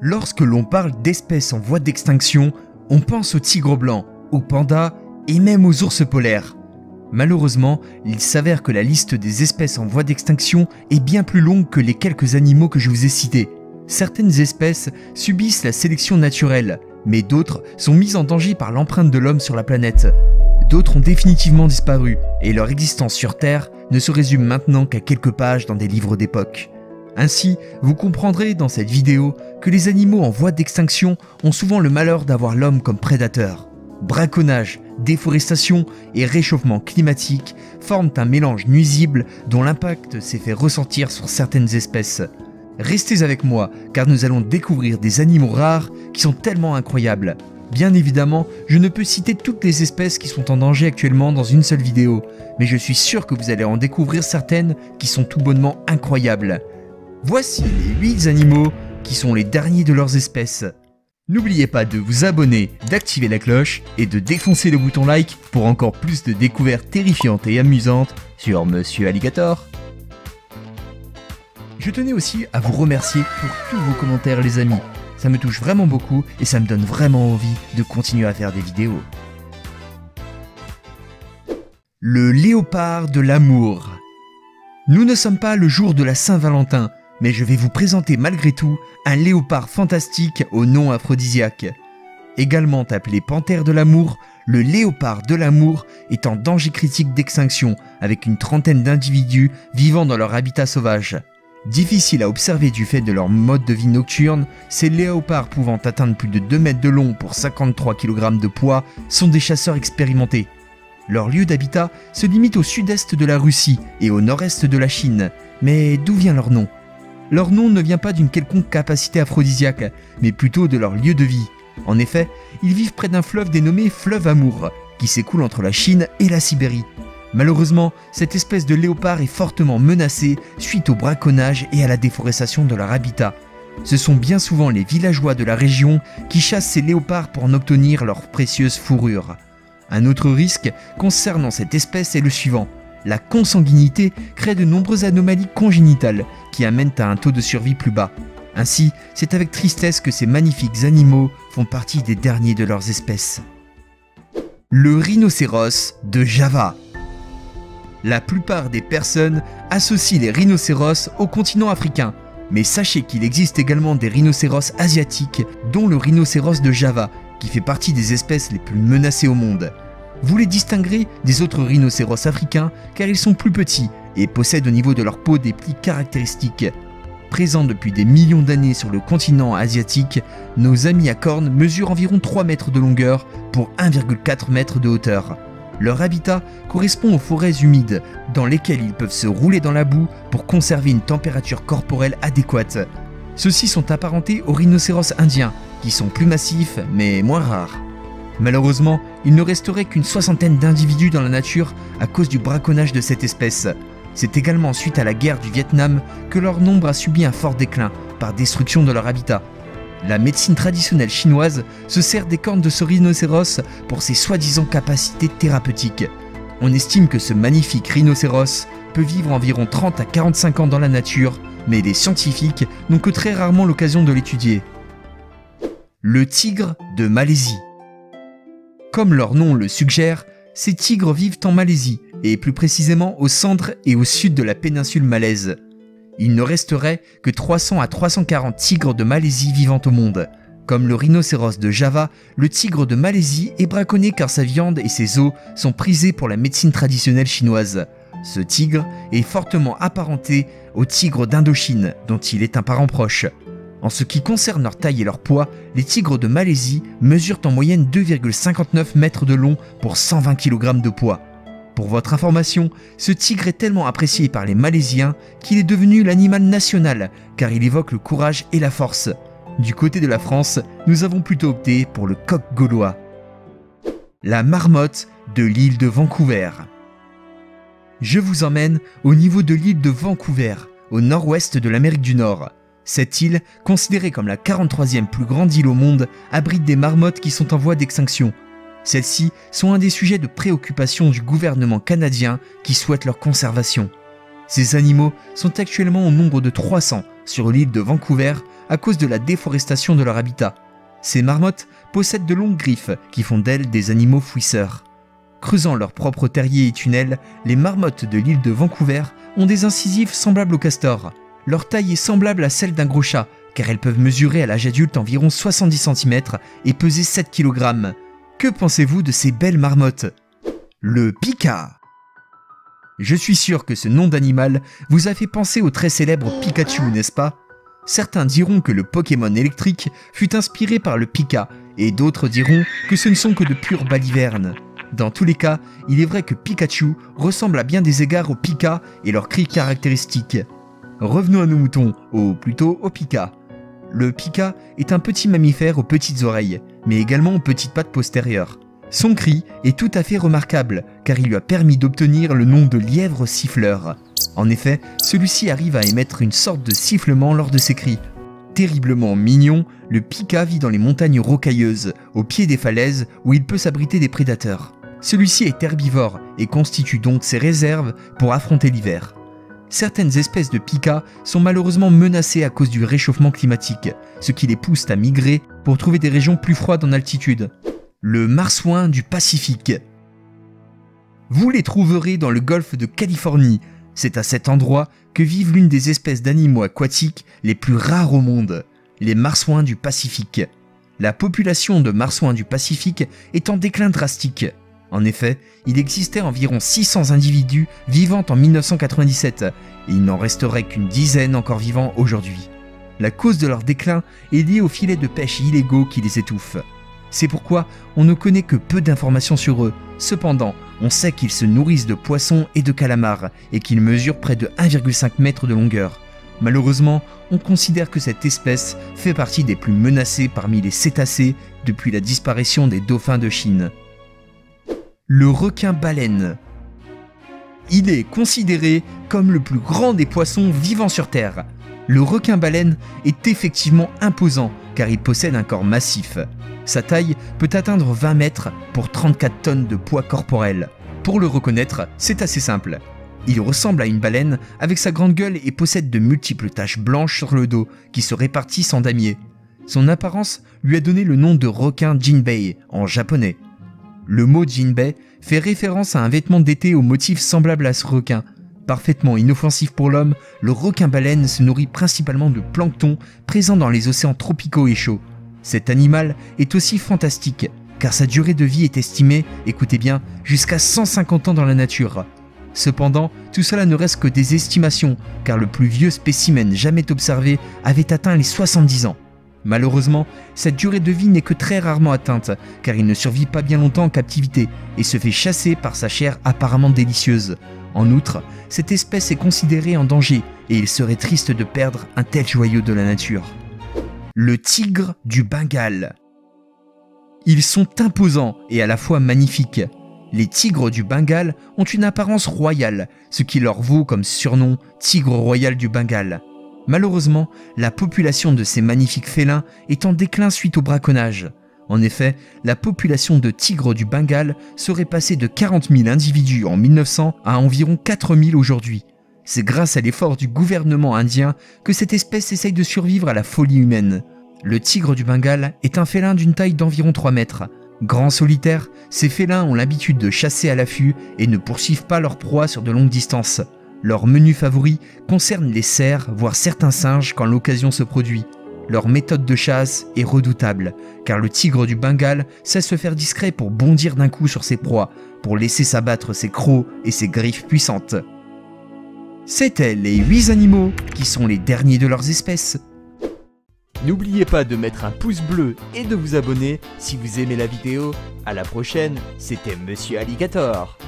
Lorsque l'on parle d'espèces en voie d'extinction, on pense aux tigres blancs, aux pandas et même aux ours polaires. Malheureusement, il s'avère que la liste des espèces en voie d'extinction est bien plus longue que les quelques animaux que je vous ai cités. Certaines espèces subissent la sélection naturelle, mais d'autres sont mises en danger par l'empreinte de l'homme sur la planète. D'autres ont définitivement disparu, et leur existence sur Terre ne se résume maintenant qu'à quelques pages dans des livres d'époque. Ainsi, vous comprendrez dans cette vidéo que les animaux en voie d'extinction ont souvent le malheur d'avoir l'homme comme prédateur. Braconnage, déforestation et réchauffement climatique forment un mélange nuisible dont l'impact s'est fait ressentir sur certaines espèces. Restez avec moi car nous allons découvrir des animaux rares qui sont tellement incroyables. Bien évidemment, je ne peux citer toutes les espèces qui sont en danger actuellement dans une seule vidéo, mais je suis sûr que vous allez en découvrir certaines qui sont tout bonnement incroyables. Voici les 8 animaux qui sont les derniers de leurs espèces. N'oubliez pas de vous abonner, d'activer la cloche et de défoncer le bouton like pour encore plus de découvertes terrifiantes et amusantes sur Monsieur Alligator. Je tenais aussi à vous remercier pour tous vos commentaires les amis. Ça me touche vraiment beaucoup et ça me donne vraiment envie de continuer à faire des vidéos. Le léopard de l'amour. Nous ne sommes pas le jour de la Saint-Valentin, mais je vais vous présenter malgré tout un léopard fantastique au nom aphrodisiaque. Également appelé panthère de l'amour, le léopard de l'amour est en danger critique d'extinction avec une trentaine d'individus vivant dans leur habitat sauvage. Difficile à observer du fait de leur mode de vie nocturne, ces léopards pouvant atteindre plus de 2 mètres de long pour 53 kg de poids sont des chasseurs expérimentés. Leur lieu d'habitat se limite au sud-est de la Russie et au nord-est de la Chine. Mais d'où vient leur nom ? Leur nom ne vient pas d'une quelconque capacité aphrodisiaque, mais plutôt de leur lieu de vie. En effet, ils vivent près d'un fleuve dénommé Fleuve Amour, qui s'écoule entre la Chine et la Sibérie. Malheureusement, cette espèce de léopard est fortement menacée suite au braconnage et à la déforestation de leur habitat. Ce sont bien souvent les villageois de la région qui chassent ces léopards pour en obtenir leur précieuse fourrure. Un autre risque concernant cette espèce est le suivant. La consanguinité crée de nombreuses anomalies congénitales qui amènent à un taux de survie plus bas. Ainsi, c'est avec tristesse que ces magnifiques animaux font partie des derniers de leurs espèces. Le rhinocéros de Java. La plupart des personnes associent les rhinocéros au continent africain, mais sachez qu'il existe également des rhinocéros asiatiques, dont le rhinocéros de Java, qui fait partie des espèces les plus menacées au monde. Vous les distinguerez des autres rhinocéros africains car ils sont plus petits et possèdent au niveau de leur peau des plis caractéristiques. Présents depuis des millions d'années sur le continent asiatique, nos amis à cornes mesurent environ 3 mètres de longueur pour 1,4 mètres de hauteur. Leur habitat correspond aux forêts humides dans lesquelles ils peuvent se rouler dans la boue pour conserver une température corporelle adéquate. Ceux-ci sont apparentés aux rhinocéros indiens qui sont plus massifs mais moins rares. Malheureusement, il ne resterait qu'une soixantaine d'individus dans la nature à cause du braconnage de cette espèce. C'est également suite à la guerre du Vietnam que leur nombre a subi un fort déclin par destruction de leur habitat. La médecine traditionnelle chinoise se sert des cornes de ce rhinocéros pour ses soi-disant capacités thérapeutiques. On estime que ce magnifique rhinocéros peut vivre environ 30 à 45 ans dans la nature, mais les scientifiques n'ont que très rarement l'occasion de l'étudier. Le tigre de Malaisie. Comme leur nom le suggère, ces tigres vivent en Malaisie, et plus précisément au centre et au sud de la péninsule malaise. Il ne resterait que 300 à 340 tigres de Malaisie vivant au monde. Comme le rhinocéros de Java, le tigre de Malaisie est braconné car sa viande et ses os sont prisés pour la médecine traditionnelle chinoise. Ce tigre est fortement apparenté au tigre d'Indochine, dont il est un parent proche. En ce qui concerne leur taille et leur poids, les tigres de Malaisie mesurent en moyenne 2,59 mètres de long pour 120 kg de poids. Pour votre information, ce tigre est tellement apprécié par les Malaisiens qu'il est devenu l'animal national car il évoque le courage et la force. Du côté de la France, nous avons plutôt opté pour le coq gaulois. La marmotte de l'île de Vancouver. Je vous emmène au niveau de l'île de Vancouver, au nord-ouest de l'Amérique du Nord. Cette île, considérée comme la 43e plus grande île au monde, abrite des marmottes qui sont en voie d'extinction. Celles-ci sont un des sujets de préoccupation du gouvernement canadien qui souhaite leur conservation. Ces animaux sont actuellement au nombre de 300 sur l'île de Vancouver à cause de la déforestation de leur habitat. Ces marmottes possèdent de longues griffes qui font d'elles des animaux fouisseurs. Creusant leurs propres terriers et tunnels, les marmottes de l'île de Vancouver ont des incisives semblables aux castors. Leur taille est semblable à celle d'un gros chat, car elles peuvent mesurer à l'âge adulte environ 70 cm et peser 7 kg. Que pensez-vous de ces belles marmottes? Le pika. Je suis sûr que ce nom d'animal vous a fait penser au très célèbre Pikachu, n'est-ce pas? Certains diront que le Pokémon électrique fut inspiré par le pika, et d'autres diront que ce ne sont que de pures balivernes. Dans tous les cas, il est vrai que Pikachu ressemble à bien des égards au pika et leurs cris caractéristiques. Revenons à nos moutons, ou plutôt au pika. Le pika est un petit mammifère aux petites oreilles, mais également aux petites pattes postérieures. Son cri est tout à fait remarquable, car il lui a permis d'obtenir le nom de lièvre siffleur. En effet, celui-ci arrive à émettre une sorte de sifflement lors de ses cris. Terriblement mignon, le pika vit dans les montagnes rocailleuses, au pied des falaises où il peut s'abriter des prédateurs. Celui-ci est herbivore et constitue donc ses réserves pour affronter l'hiver. Certaines espèces de pika sont malheureusement menacées à cause du réchauffement climatique, ce qui les pousse à migrer pour trouver des régions plus froides en altitude. Le marsouin du Pacifique. Vous les trouverez dans le golfe de Californie. C'est à cet endroit que vivent l'une des espèces d'animaux aquatiques les plus rares au monde, les marsouins du Pacifique. La population de marsouins du Pacifique est en déclin drastique. En effet, il existait environ 600 individus vivant en 1997 et il n'en resterait qu'une dizaine encore vivants aujourd'hui. La cause de leur déclin est liée aux filets de pêche illégaux qui les étouffent. C'est pourquoi on ne connaît que peu d'informations sur eux. Cependant, on sait qu'ils se nourrissent de poissons et de calamars et qu'ils mesurent près de 1,5 m de longueur. Malheureusement, on considère que cette espèce fait partie des plus menacées parmi les cétacés depuis la disparition des dauphins de Chine. Le requin-baleine. Il est considéré comme le plus grand des poissons vivant sur Terre. Le requin-baleine est effectivement imposant car il possède un corps massif. Sa taille peut atteindre 20 mètres pour 34 tonnes de poids corporel. Pour le reconnaître, c'est assez simple. Il ressemble à une baleine avec sa grande gueule et possède de multiples taches blanches sur le dos qui se répartissent en damiers. Son apparence lui a donné le nom de requin jinbei en japonais. Le mot jinbei fait référence à un vêtement d'été au motif semblable à ce requin. Parfaitement inoffensif pour l'homme, le requin-baleine se nourrit principalement de plancton présent dans les océans tropicaux et chauds. Cet animal est aussi fantastique, car sa durée de vie est estimée, écoutez bien, jusqu'à 150 ans dans la nature. Cependant, tout cela ne reste que des estimations, car le plus vieux spécimen jamais observé avait atteint les 70 ans. Malheureusement, cette durée de vie n'est que très rarement atteinte, car il ne survit pas bien longtemps en captivité et se fait chasser par sa chair apparemment délicieuse. En outre, cette espèce est considérée en danger et il serait triste de perdre un tel joyau de la nature. Le tigre du Bengale. Ils sont imposants et à la fois magnifiques. Les tigres du Bengale ont une apparence royale, ce qui leur vaut comme surnom tigre royal du Bengale. Malheureusement, la population de ces magnifiques félins est en déclin suite au braconnage. En effet, la population de tigres du Bengale serait passée de 40 000 individus en 1900 à environ 4 000 aujourd'hui. C'est grâce à l'effort du gouvernement indien que cette espèce essaye de survivre à la folie humaine. Le tigre du Bengale est un félin d'une taille d'environ 3 mètres. Grands solitaires, ces félins ont l'habitude de chasser à l'affût et ne poursuivent pas leur proie sur de longues distances. Leur menu favori concerne les cerfs, voire certains singes quand l'occasion se produit. Leur méthode de chasse est redoutable, car le tigre du Bengale sait se faire discret pour bondir d'un coup sur ses proies, pour laisser s'abattre ses crocs et ses griffes puissantes. C'étaient les 8 animaux qui sont les derniers de leurs espèces. N'oubliez pas de mettre un pouce bleu et de vous abonner si vous aimez la vidéo. À la prochaine, c'était Monsieur Alligator.